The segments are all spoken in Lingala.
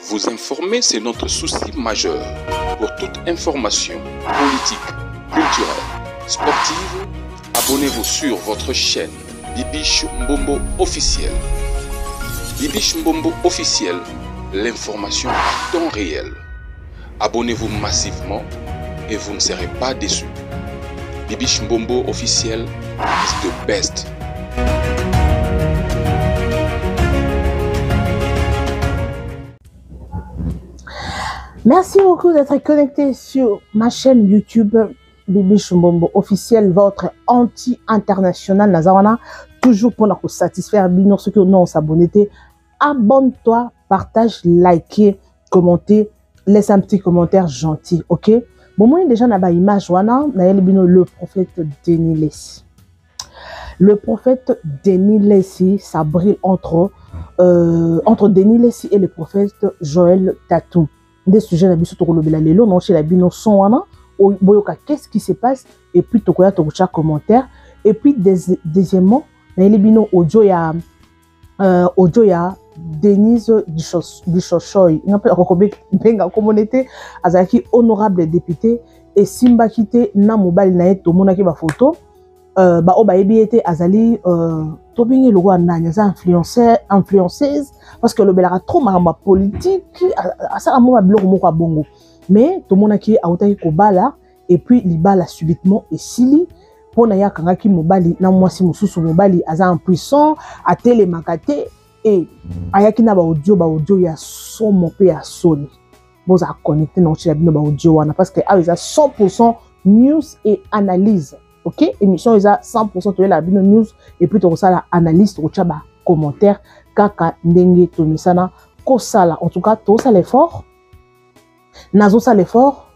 Vous informer, c'est notre souci majeur. Pour toute information politique, culturelle, sportive, abonnez-vous sur votre chaîne Bibiche Mbombo officiel. Bibiche Mbombo officiel, l'information en temps réel. Abonnez-vous massivement et vous ne serez pas déçus. Bibiche Mbombo officiel is the best. Merci beaucoup d'être connecté sur ma chaîne YouTube Bibiche Mbombo officiel, votre anti-international Nazawana. Toujours pour nous satisfaire, bien ceux qui n'ont s'abonner, abonne-toi, partage, likez, commentez, laisse un petit commentaire gentil, ok? Bon, moi déjà n'a pas image wana, le prophète Denis Lessi. Le prophète Denis Lessi, ça brille entre Denis Lessi et le prophète Joël Tatou. Des sujets na biso to kolobela lelo non chez la bino son wana boyoka qu'est-ce qui se passe et puis to koya to cha commentaire et puis deuxièmement na les bino audio ya Denise Duchochoy n'appelle encore benga communauté azaki honorable député et Simba kité na mobile na to monaki ba photo ba o ba ebiete azali to bingi logo ananya za influenceuse parce que le belara trop maramba politique ça la mo biloko moko bongo mais to monaki autaki ko bala et puis libala subitement et sili pona ya kangaki mobali na mwasi mususu mobali aza impuissant a télémakate et ayaki na ba audio ya somo pe ya soni boza connecter na chez bino ba audio wana parce que a 100% news et analyse. Ok, émission est à 100% de la bino news et puis tu ça la analyse tu ba commentaire kaka ndenge to misana ko sala en tout cas tout ça l'effort nazo ça l'effort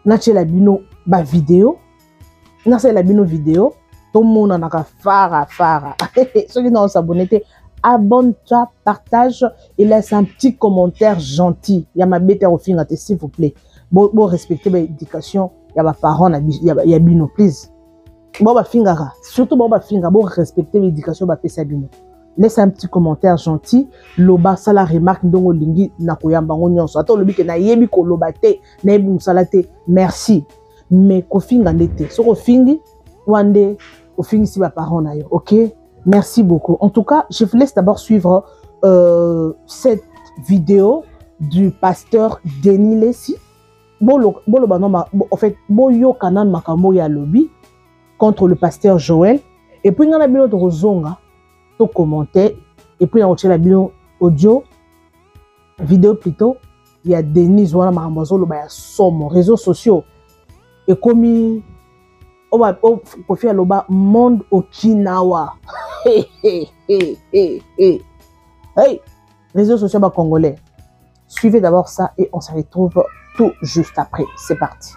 na la bino ba vidéo na c'est la bino vidéo tout le monde en a fara ceux qui n'ont s'abonner abonne-toi, partage et laisse un petit commentaire gentil. Il y a ma bête au fin s'il vous plaît. Bon respecter l'éducation, il y a ma parents, il y a bino please. Bon ba fingara, surtout bon ba fingara, bon respecter l'éducation ba pesa bino. Laisse un petit commentaire gentil, loba sala remarque ndongo lingi na koyamba nyonso. Ato lobi ke na yebi ko loba te, na yebi musala te. Merci. Mais ko finga ndete. So ko fingi wande ko fingi si ba parents na yo, OK? Merci beaucoup. En tout cas, je vous laisse d'abord suivre cette vidéo du pasteur Denis Lessi. En fait, boyo kanan makambo ya lobby contre le pasteur Joël. Et puis, il y a la vidéo de Rozonga, to commenter. Et puis, il y a la vidéo audio, vidéo plutôt. Il y a Denis Wana Marambazo, le somme, réseaux sociaux. Et comme on va faire le monde Okinawa. Hey, réseaux sociaux congolais. Suivez d'abord ça et on se retrouve tout juste après. C'est parti.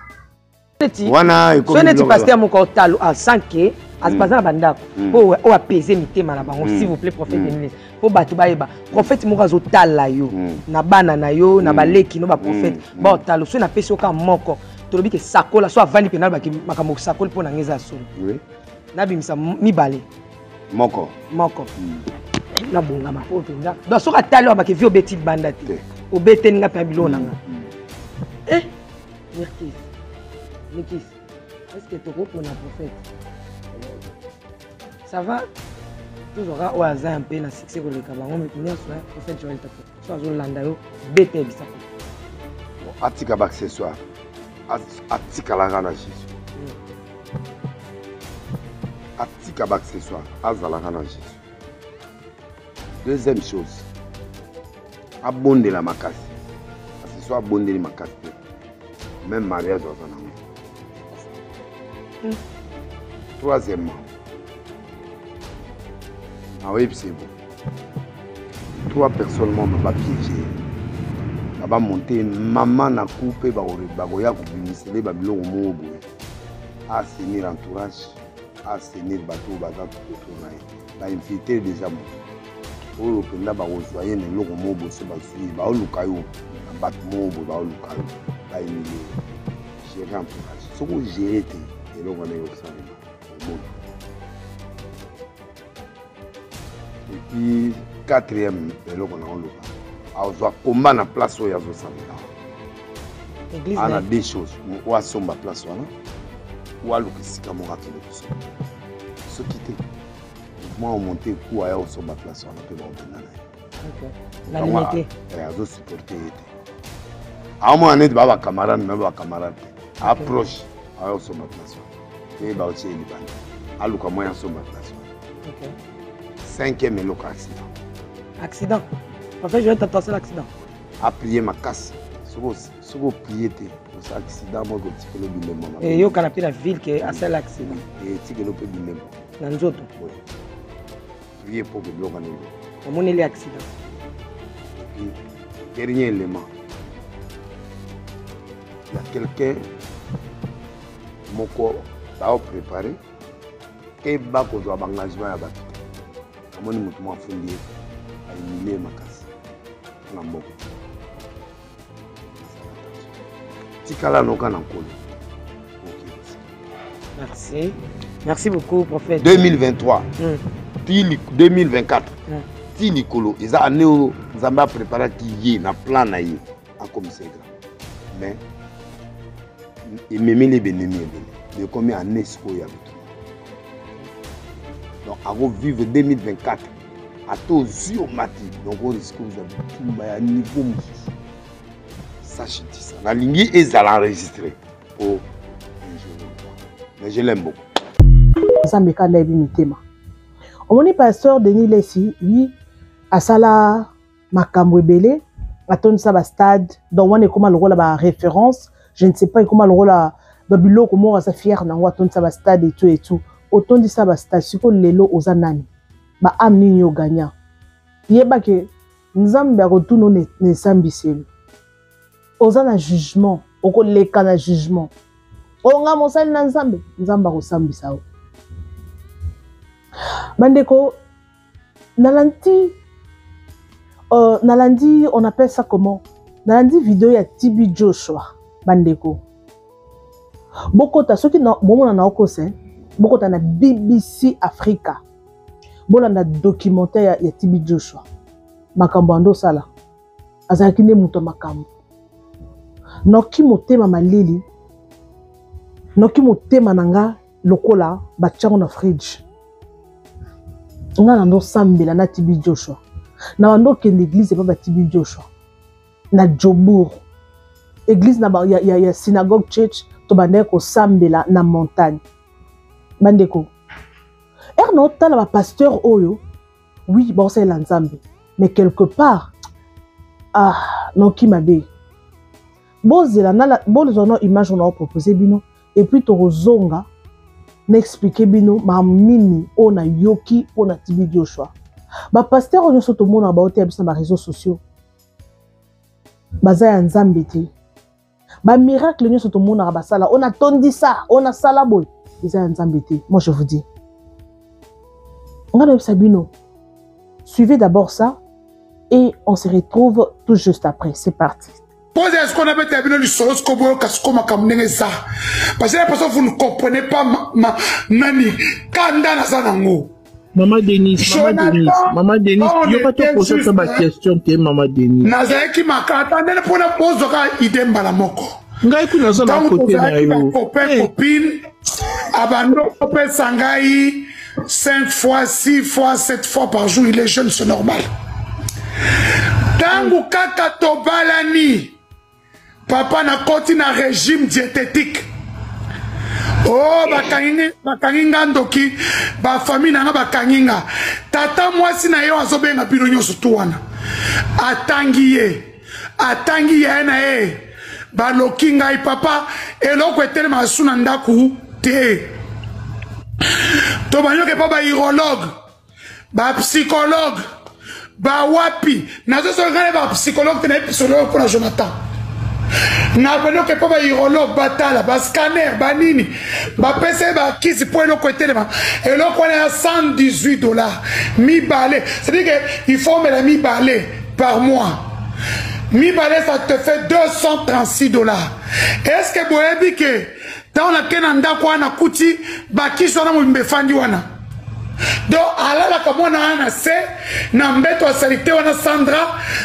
Wana tu pasteur mon cortal à 5 as bazana bandako pour apaiser mitema na bango s'il vous plaît prophète Denis pour batu baeba prophète mo kazo tala yo na bana na yo na baleki no ba prophète ba talo so na pesi ka moko to lobi ke sakola so avandi penal ba makambo sakola pona ngeza so oui na bimisa mibale moko na bonga ma poto nga do so ka talo ba ke vi obeti banda te obete nga pa bilona nga Nikis, est-ce que tu es un prophète? Ça va? Toujours au hasard un peu na succès pour le cabaret, mais tu es un prophète Joël Tatou. Soit je l'anda yo, bête bisa. Atika accessoire. Atika la rana Jésus. Atika accessoire, azala rana Jésus. Deuxième chose, abonder la makasi. Accessoire abonder la makasi. Même mariage dans un an. Troisièmement, oui, c'est bon. 3 personnes m'ont piégé. Va monter maman na coupe bagoya kubimisele babilo mobo. Assainir entourage, assainir bateau bazat autour na. Ba inviter déjà mon. Oyo penda ba ozoyer na loko mobo se ba suivi ba oluka yo ba mobo ba oluka yo. Ba emile. Gérer entourage. Ce que j'ai été et là on est au sein bon. Et puis 4e et là on a azwa combat na place oyo azosalela église ana deux choses ou asomba place wana ou aluka esika moko akende kosomba soki te mouvement omonte ku aya osomba place wana mpe baobenda na ye azosupporte ye te aomona neti baa bacamarade me bacamarade te approche aya osomba place wana mpe baotie ye libanda aluka moya asomba place wana 5e eloko accident en fait je vais t'attenser l'accident aplie makasi soko plie te osa accident moko tikelo bilemo eyokana mpe na ville ke asala accident etikelo mpe bilemo na nzoto plie mpo ke biloko na yo omoneli accident dernier élément il y a quelqu'un moko baopréparé ke bakozwa baengagement ya bato te amoni motu mo afundi ye aimilie makasi na mboko tikala noka na nkolo. Merci beaucoup prophète. 2023 puis 2024 ti likolo eza année oyo nzambe apreparaki ye na plan na ye akomisa grand mais ememeli ebenemi ebele ekomi année sikoyo ya bitu donc akovivre 2024 ata ozwi omati donc orisque ozwa bitumba ya niveau mosusu sache ti ça nalingi ezala enregistré pour mais je l'aime beaucoup nzambe kanda yebi mitema omoni pasteur Denis Lesi lui asala makambo ebele atondisa ba stade donc wana ekoma lokola ba référence je ne sais pas ekoma lokola ba biloko moko aza fier nango atondisa ba stade et tout otondisa ba stade siko lelo oza nani ba ame nini oganya yeba ke nzambe akotuna ne esambiseli oza na jugement okoleka na jugement onga mosali na nzambe nzambe akosambisa yo bandeko nalandi on appelle ça comment nalandi vidéo ya TB Joshua bandeko bokota soki bomona na okose bokota na BBC Africa bolanda documentaire ya TB Joshua makambo ando sala azalaki nde moto makambo noki motema malili noki motema nanga lokola batiango na fridge nga nando sambela na TB Joshua na bando kende église pa ba TB Joshua na Jobour église na ya synagogue church to bande ko sambela na montagne bandeko erno tala ba pasteur oyo oui bon c'est la nzambe mais quelque part noki mabe bozela na bozono image on a proposé bino et puis to zonga n'expliquer bino mamini on a yoki on a TB Joshua ba pasteur on soto mona ba ote abisa ba réseaux sociaux baza ya nzambe te ba miracle on soto mona ba sala on a tondi ça on a sala boy ils ya nzambe te moi je vous dis on a Sabino suivez d'abord ça et on se retrouve tout juste après c'est parti. Posez ce qu'on appelle terminé du solos kobo kaskoma kamnenge ça. Parce que la personne vous ne comprenez pas nani kanda na zanango. Maman Denise, il y a pas de poser cette question que Maman Denise. Nazae qui m'a attendez pour la pose de idée mbalamoko. Ngai kuna zo na côté na yo. Copine abando copain sangai 5 fois, 6 fois, 7 fois par jour, il est jeune, c'est normal. Tangu kaka tobalani. Papa na koti na régime diététique. Oh, bakanginga ndoki, ba famille na bakanginga. Tata mwasi na yo azobenga bino nyoso tuwana. Atangi ye na ye. Ba lokinga i papa eloko etele masuna ndaku te. To banyoke pa ba urologue, ba psychologue, ba wapi. Nazo so ngale ba psychologue te na psychologue pour Jonathan. Na banyoke pa ba urologue, ba tala, ba scanner, ba nini. Ba pese ba kisi pour eloko etelema. Eloko wana $118. Mi balé. C'est-à-dire que il faut mettre mi balé par mois. Mi balé ça te fait $236. Est-ce que vous avez dit que dans la kenanda kwa na kuti bakisho na mbefandi wana donc alalaka mwana wana se na mbeto asalite wana Sandra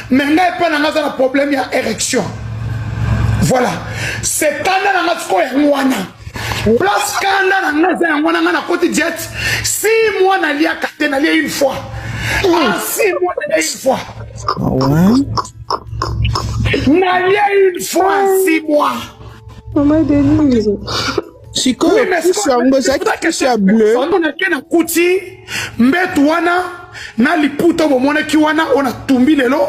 mais ngai mpe nanga aza na problème ya érection. Voilà c'est kanda nanga sikoyo yango wana place kanda nanga eza yango wana nga na koti diète 6 mois naliaka te nalia une fois 6 mois nalia une fois nalia une fois 6 mois. Maman Denise sikoyo kusi yango ezalaki kusi ya bleu onake na kuti mbetu wana na liputa bomonaki wana ona tumbi lelo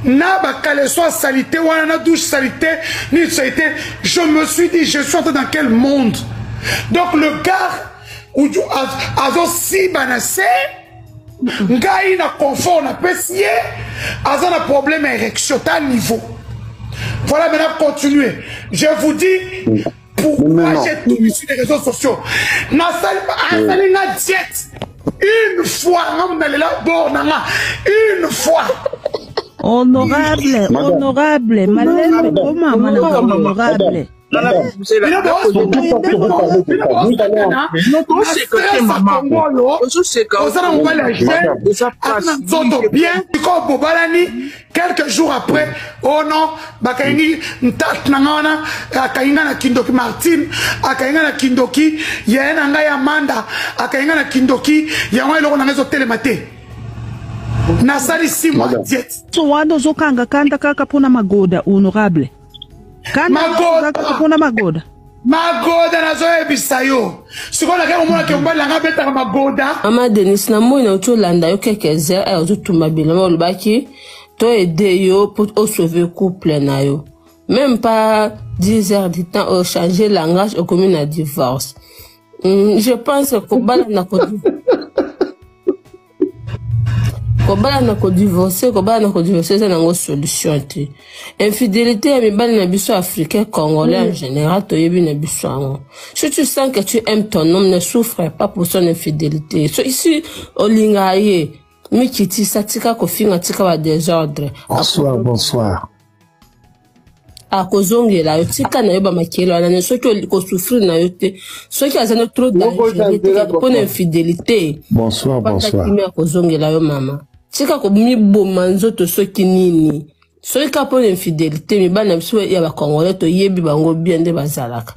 na bakaleso a salité wana na douche salité ni salité. Je me suis dit je suis entré dans quel monde? Donc le gars azo si banase ngai na confort na pesier azo na problème érection ta niveau. Voilà, maintenant continuez. Je vous dis pourquoi j'ai tout sur les réseaux sociaux. Nasali na diète une fois une fois. Honorable, malheur, comment honorable. Quelques jours après, oh non, bakaingi ntat nangana akainga na kindoki Martine akainga na kindoki yena nga ya Manda akainga na kindoki yango eloko nangezo telemate nasali 6 mois diète so wado zokanga kanda kaka pona magoda honorable kanda kaka pona magoda nazo ebisa yo sikola ke omona ke mbali nga beta magoda. Mama Denise na moi na otolanda yo quelques heures ozotumba bilama olobaki to aider yo pour sauver couple na yo. Même pas 10 heures du temps au changer langage au commun à divorce. Je pense que bala na ko divorcer, c'est une solution. Infidélité à mibali na biso africain congolais en général to yebi na biso. Si tu sens que tu aimes ton homme, ne souffre pas pour son infidélité. So ici olingaye Mikiti satika kofinga tika wa désordre. Bonsoir. Akozonge la yotika na yoba makelo ana soki ko souffrir na yote soki azana trop d'infidélité pour infidélité. Bonsoir. Akozonge la yo mama. Tika ko mi boma nzoto soki nini. Soki ka pour infidélité mi bana biso ya ba congolais to yebi bango bien de bazalaka.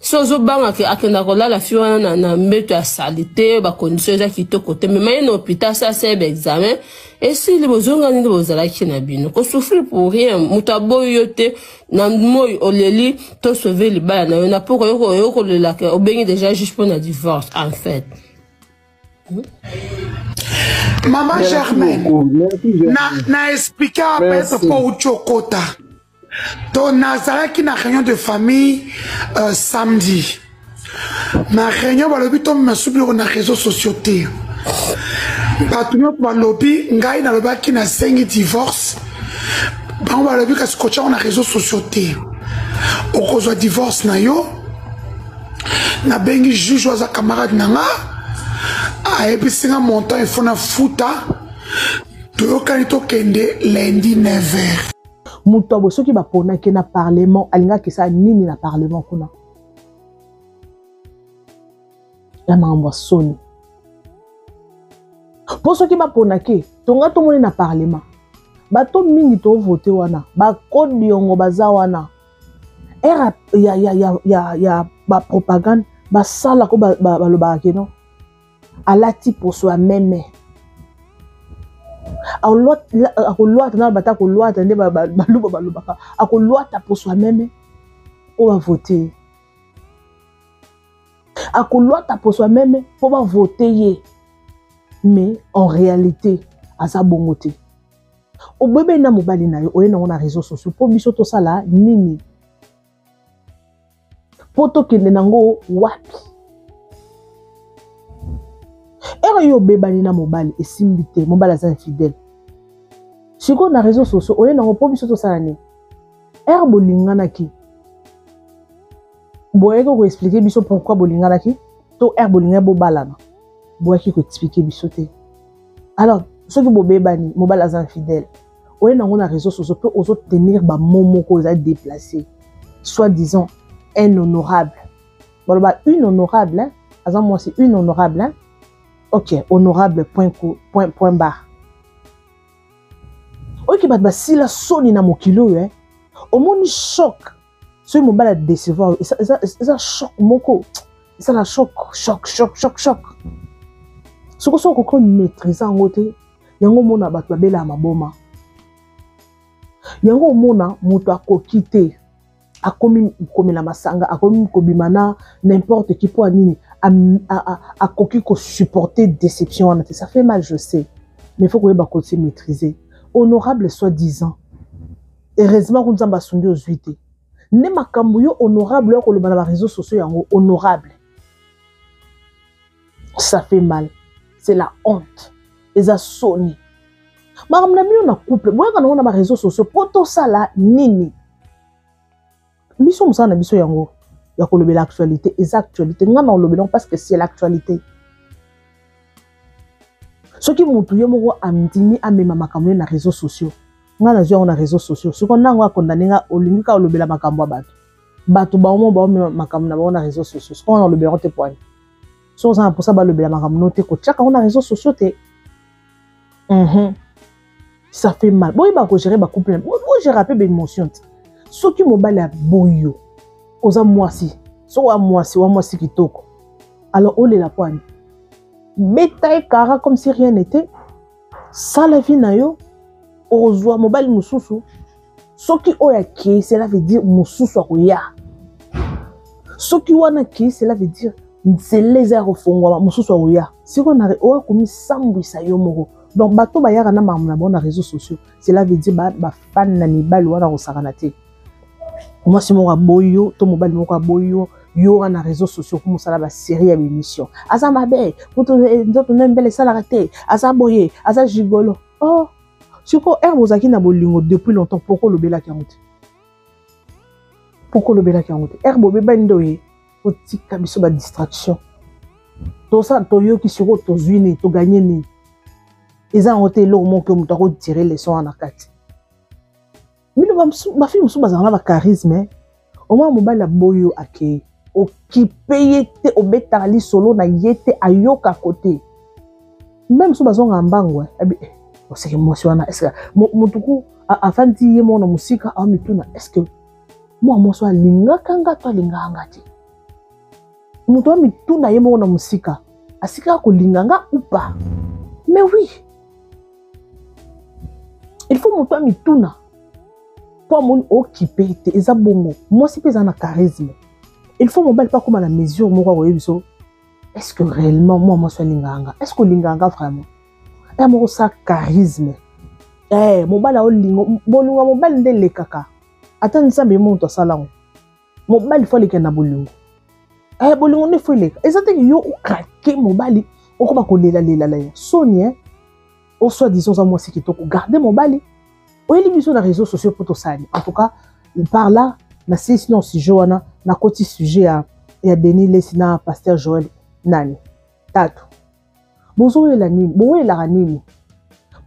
Sozo banga ke akenda ko la fiona na mbeto ya salité ba condition za kitoko te mais na hôpital ça c'est examen et si les bozonga ni bozala ki na bino ko souffrir pour rien mutabo yote na moy oleli to sauver le bala na yo na poko yoko le la ke obengi déjà juste pour na divorce en fait. Maman Germaine na expliquer après pour chokota. Donc, nazalaki na réunion de famille samedi. Na réunion balobi to masubi na réseaux sociaux te. Batunyo balobi ngai na lobaki na sengi divorce. Bango balobi kasi kocha na réseaux sociaux te. Okozwa divorce na yo. Na bengi juge waza camarade nanga. Ayebisinga montant il faut na futa. Toyokani to kende lundi 9h. Mutobo soki bapona ke na parlement alinga ke sa nini na parlement kuna la mambo soni po soki bapona ke tonga to moni na parlement bato mingi to voter wana ba code yongo baza wana era ya ba propagande ba sala ko ba loba ke no alati pour soi même akoloata na bata koloata nde balubaka akoloata pour soi-même on va voter akoloata pour soi-même on va voter mais en réalité aza bongo te obebe na mobali na yo oyena na réseaux sociaux po biso to sala nini poto kende nango wapi ero yo bebani na mobali esimbite mobali aza infidèle siko na réseaux sociaux oyena ngo po biso to sala ni ero bolingana ki boyeko ko expliquer biso pourquoi bolingana ki to ero bolingana bo balana boyeki ko expliquer biso te alors ce que bobebani mobali aza infidèle oyena ngo na réseaux sociaux pe ozo tenir ba momo ko za déplacer soi disant un honorable boloba une honorable hein? azam moi c'est une honorable hein? Ok honorable point barre ok bat ba si la soni na mokilo hein au moins choc ce mobile à décevoir ça choc moko ça la choc ce que sont qu'on maîtrise en côté yango mona bat babela maboma yango mona moto akokite akomi komela masanga akomi kobimana n'importe qui pour nini akoki ko supporter déception ça fait mal je sais mais il faut qu'on continuer maîtriser honorable soi-disant heureusement qu'on zamba sundi aux 8 ne makambo yo honorable ko le bana réseaux sociaux yango honorable ça fait mal c'est la honte eza soni makambo na mio na couple boya kana na réseaux sociaux poto sala nini biso musana biso yango ya ko lobela actualité exactualité ngana lobela parce que c'est l'actualité ce qui mutu yo moko amdimi amema makambo na réseaux sociaux ngana zo na réseaux sociaux ce qu'on nangwa condamné nga olingi ka lobela makambo bato ba omo ba makambo na ba na réseaux sociaux ce qu'on a lobela te point so ça pour ça ba lobela makambo noté ko chaka na réseaux sociaux te ça fait mal boy ba ko gérer ba couple bo gérer peu d'émotion ce qui mobile a boyo oza mwasi so wa mwasi kitoko alors on est la poigne betaille kara comme si rien n'était ça la vie na yo ozwa mobile mususu ce qui oya ki cela veut dire mususu akoya ce qui wana ki cela veut dire c'est les airs ofongwa mususu akoya si on a oya komi sambwisa yo moko donc bato ba yaka na mamuna bona réseaux sociaux cela veut dire ba fan na mibali wana kosakana te moi si mon boyo to mobile moko boyo yo na réseaux sociaux comme ça la série ya émission asa mabe poto ndoto nembele sala raté asa boye asa gigolo oh siko mozaki na bolingo depuis longtemps pourquoi le bela kangote bobe bandoye otika biso ba distraction to ça to yo ki siko to zwini to gagner ni eza ngote lo mo ke muto ko tirer les sons en akati mino ma fille musu bazana ba charisme au moins mobile boyo ake occupé te obetali solo na yete ayoka côté même so bazonga mbango o seke mwasi wana est-ce que mutuku afandi ye mona musika a mituna est-ce que moi mwasi alinga kanga to alinganga te mutu mituna ye mona musika asika ko linganga ou pas mais oui il faut mutu mituna pour mon occupé te eza bongo moi si pesa na charisme il faut mobile pas comme à la mesure moko ko yebiso est-ce que réellement moi so linganga est-ce que linganga vraiment et moko ça charisme mobile a lingo bolingo mobile ndele kaka ata nsambe monto salango mobile faut leka na bolingo bolingo ne faut leka ezate yo o craquer mobile o ba ko lela la Sonia au soit disons à moi c'est qui to garder mobile o eli biso na réseaux sociaux pour to sali en tout cas par là na sinon si Joanna na koti sujet ya Denis Lesina pasteur Joël nani tatu bozo la nini bowe la nini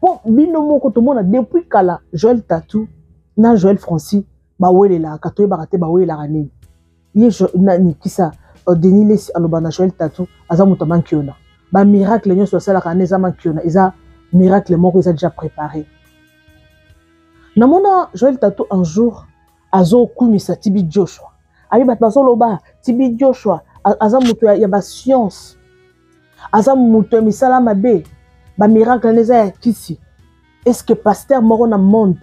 bon bino moko to mona depuis kala Joël Tatu na Joël Francis ba wele la katoy barate ba wele la nini ye nani kisa Denis Lesi alobana Joël Tatu azamuto mankiona ba miracle nyo so sala kana za mankiona eza miracle moko eza déjà préparé na mona Joël Tatu un jour azo kumisa Tibi Joshua abi bat bazoloba Tibi Joshua azamuto ya ba science azamuto misala mabe ba miracle neza ya kisi est-ce que pasteur moko na monde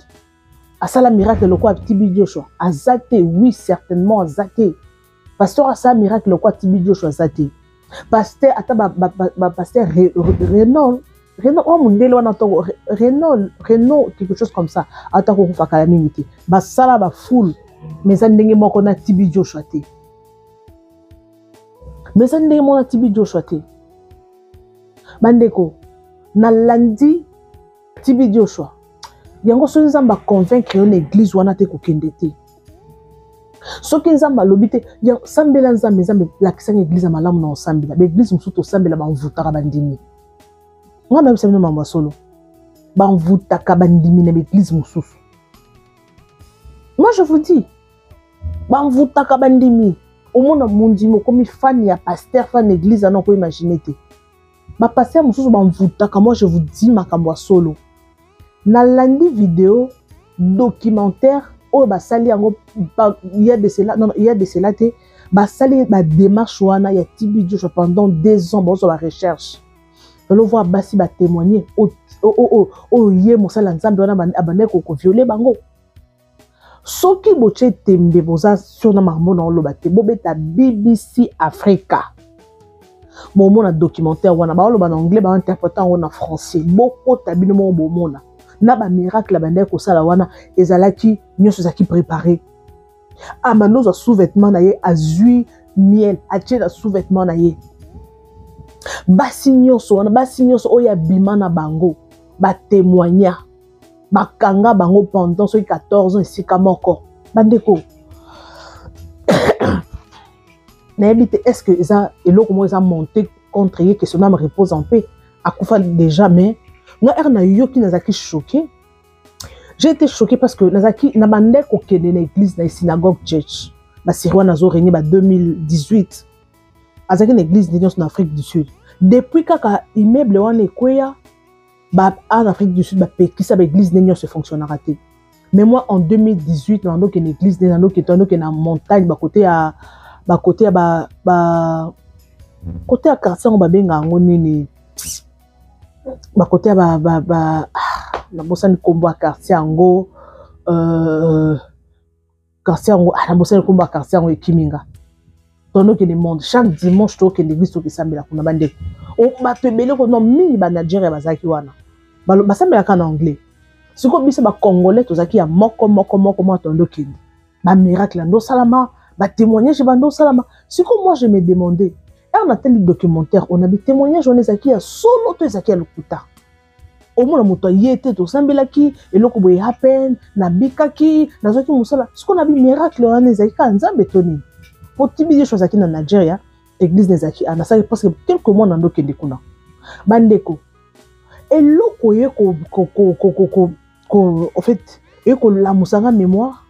asala miracle le quoi Tibi Joshua azate oui certainement azate pasteur asala miracle le quoi Tibi Joshua azate pasteur ata ba pasteur Renaud oh mon délai on entend Renaud quelque chose comme ça ata ko fa kala mingi ba sala ba full mais ndenge moko na Tibi Joshua te mais ndenge moko na Tibi Joshua te bandeko na lundi Tibi Joshua yango so nzamba convaincre une église wana te ko kende te soki nzamba lobite ya sambela nzambe la kisanga église malamu na sambela ba église musuto sambela ba mvutaka bandimi ngana bisemino mama solo ba mvutaka bandimi na église mususu moi je vous dis ba mvutaka bandimi au monde mondimo comme fan ya pasteur fan église on peut imaginer te ba pasteur mususu ba mvutaka moi je vous dis makambo solo na landi vidéo documentaire oh ba sali yango il y a de cela non il y a de cela te ba sali ba démarche wana ya TB Joshua pendant 2 ans ba recherche on voit basi ba témoigner oh yé mosala nzambe wana abane ko violer bango soki boche tembe boza sur na marmo na oloba te bobeta BBC Africa bomona documentaire wana ba oloba na anglais ba interpréter en français boko tabino mo bomona na ba miracle bande ko sala wana ezalaki nyoso zaki préparé amano za sous-vêtement na ye azui miel atie na sous-vêtement na ye basi nyoso oya bima na bango ba témoigner bakanga bango pendant 14 ans ici kamoko bandeko est-ce que ça et l'autre moi ça monté contre que son âme repose en paix akufa déjà mais na erna yoki nazaki choqué j'ai été choqué parce que nazaki na bande ko kende na église na synagogue church ba sirwa nazo régné ba 2018 azaki na église en Afrique du Sud depuis kaka immeuble wana ekweya en Afrique du Sud, qui ça l'église n'est se fonctionnera. Mais moi en 2018, dans une église, dans une montagne, côté à quartier on va bien ngoni côté à la bossa ni combat quartier ango quartier ango la bossa ni combat quartier ango Kiminga. Dans que le monde chaque dimanche to que l'église to kisambela kuna bande on ba tebele ko no mini ba Nigeria bazaki wana ba sambela kana anglais siko bisa ba congolais to zaki ya moko tondo kindi ba miracle ndo salama ba témoignage ba ndo salama siko moi je me demandais on a tel documentaire on a des témoignages on ezaki ya solo to ezaki ya lokuta au moins moto yete to sambela ki eloko boy happen na bikaki na zoki musala siko na bi miracle on ezaki ka nzambe toni pour TB Joshua zaki na Nigeria église nezaki anasaki parce que quelques mois dans ndoke ndekuna bandeko eloko ye ko en fait ye ko la musanga mémoire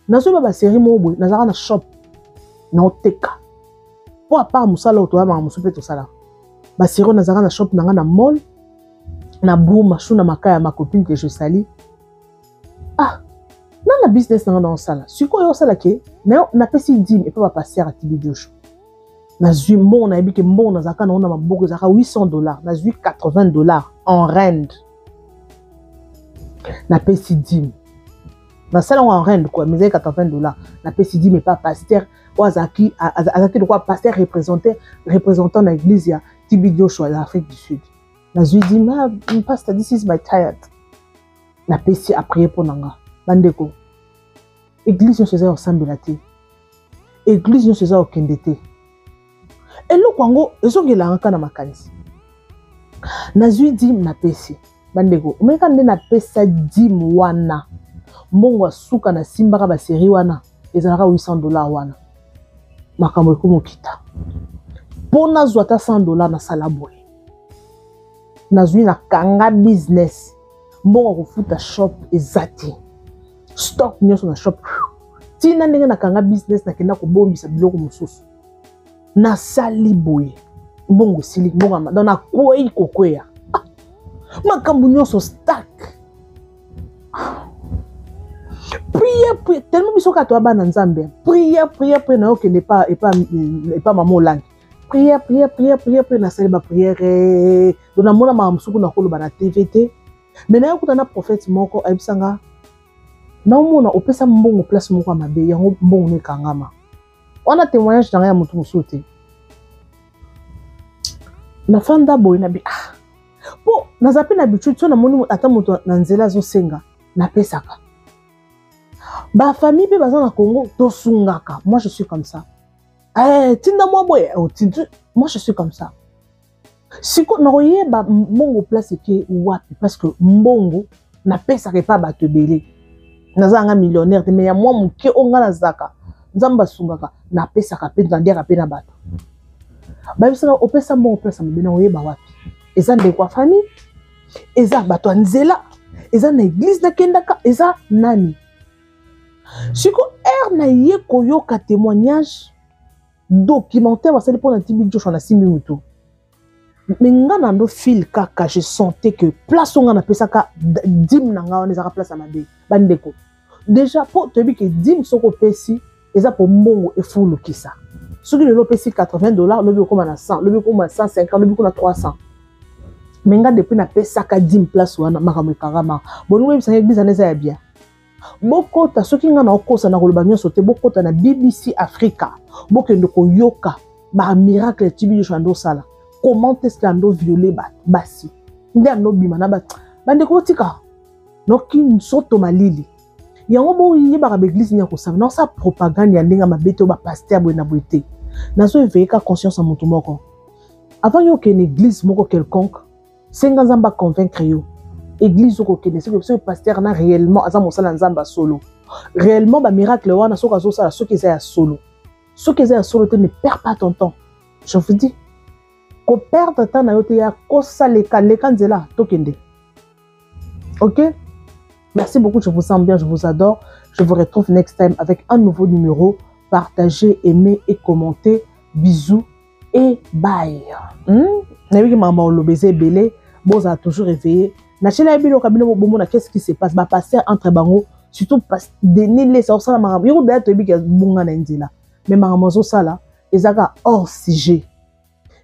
nazo ba série mobo nazaka na shop na oteka po à part musala otoya ma musupe to sala ba série nazaka na shop nanga na mall na bouma shuna makaya ma copine que je salue na business nanga na sala siko yo sala ke na pesi dim et pas passer à TB Joshua na zui mon na ebike mon na zaka na ona maboko zaka $800 na zui $80 en rand na pesi dim na sala en rand quoi mais $80 na pesi dim mais pas pasteur wazaki azaki de quoi pasteur représentant na église ya TB Joshua de l'Afrique du Sud na zui dim pastor this is my tired na pesi après pour nanga bandeko église yo seza osambela te église yo seza okende te eloko yango ezongelanga kana makanisi nazwi dim na pesi bandeko omeka nde na pesa dim wana mbongo asuka na simbaka baseri wana ezalaka $800 wana makambo ekomokita mpo nazwa ata $100 na sala boye nazwi na kanga business mbongo kofuta shop eza te stock nyonso na shop tina ndenge na kanga business nakenda kobombisa biloko mosusu na sali boye mbongo sili mbongo dans na kwei kokweya makambo nyonso stack prière tellement biso ka to abana nzambe prière na okende pas mama olangi prière na sali ba prière dona mona ma msuku na koloba na TVT mais na yokuta na prophète moko ayebisanga na mona opesa mbongo place moko ya mabe yango mbongo ne kangama wana témoignage na ya mutu musote na fanda boy na bi po na zapi na bitu tso na moni ata mutu na nzela zo senga na pesaka ba famille pe baza na Congo to sungaka moi je suis comme ça tinda moi boy moi je suis comme ça siko na oyeba mbongo place ke wapi parce que mbongo na pesaka pa bato belé nazanga millionnaire mais ya moi muke onga na zaka nzamba sungaka na pesaka pe ndandera pe na bato ba bisana opesa mbongo place mbena oyeba wapi eza ndeko kwa famille eza bato anzela eza na église na kendaka eza nani siko na ye koyoka témoignage documentaire ça dépend d'un type de chose 6 minutes. Mais ngana ndo fil kaka je sentais que place on a appelé ça ka dim nanga on ezaka place à mabe bandeko. Déjà pour te dire que dim soko pesi eza pour mbongo e fulu kisa. Soki le pesi $80, le comme na 100, le comme 150, le comme 300. Mais nga depuis na pesa ka dim place wana makamwe karama. Bonu we bisanga église aneza ya bien. Bokota soki nga na okosa na koloba nyonso te bokota na BBC Africa. Bokende ko yoka ma miracle tibi chando sala. Comment est-ce que ando violé basi? Nde ando bimana ba bande ko tika. Noki nsoto malili. Yango bo yeba ka église nya ko savana sa propagande ya ndinga mabeto ba pasteur bo na boité. Nazo éveiller conscience à mutu moko. Avant yo que une église moko quelconque, senga nzamba convaincre yo. Église ko kene ce pasteur na réellement aza mosala nzamba solo. Réellement ba miracle wana soka zo sala soki za ya solo. Soki za ya solo te ne perds pas ton temps. Je vous dis ko perdre temps na yo te ya ko saleka leka nzela tokende. OK? Merci beaucoup, je vous sens bien, je vous adore. Je vous retrouve next time avec un nouveau numéro. Partagez, aimez et commentez. Bisous et bye. Maman Olobeze Belé, Boz a toujours réveillé. Qu'est-ce qui se passe? Passer entre bango, surtout Denis ça ça la mais Maramozo ça là, ils ont hors sujet.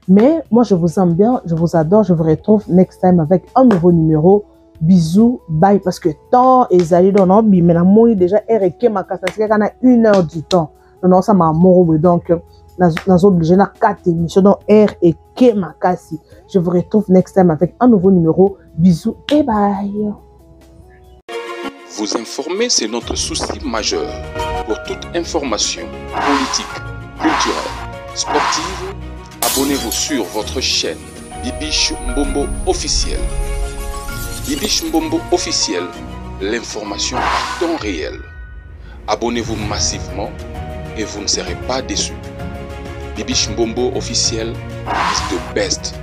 Mais moi je vous aime bien, je vous adore, je vous retrouve next time avec un nouveau numéro. Bisous, bye, parce que temps est allé dans notre vie, mais la moi déjà RK ma casse, c'est qu'on a 1 heure du temps. Non, ça m'a mort, donc nous obligé à 4 émissions dans RK ma casse. Je vous retrouve next time avec un nouveau numéro. Bisous et bye. Vous informer, c'est notre souci majeur. Pour toute information politique, culturelle, sportive, abonnez-vous sur votre chaîne Bibiche Mbombo officiel. Bibiche Mbombo officiel, l'information à temps réel. Abonnez-vous massivement et vous ne serez pas déçus. Bibiche Mbombo officiel is the best.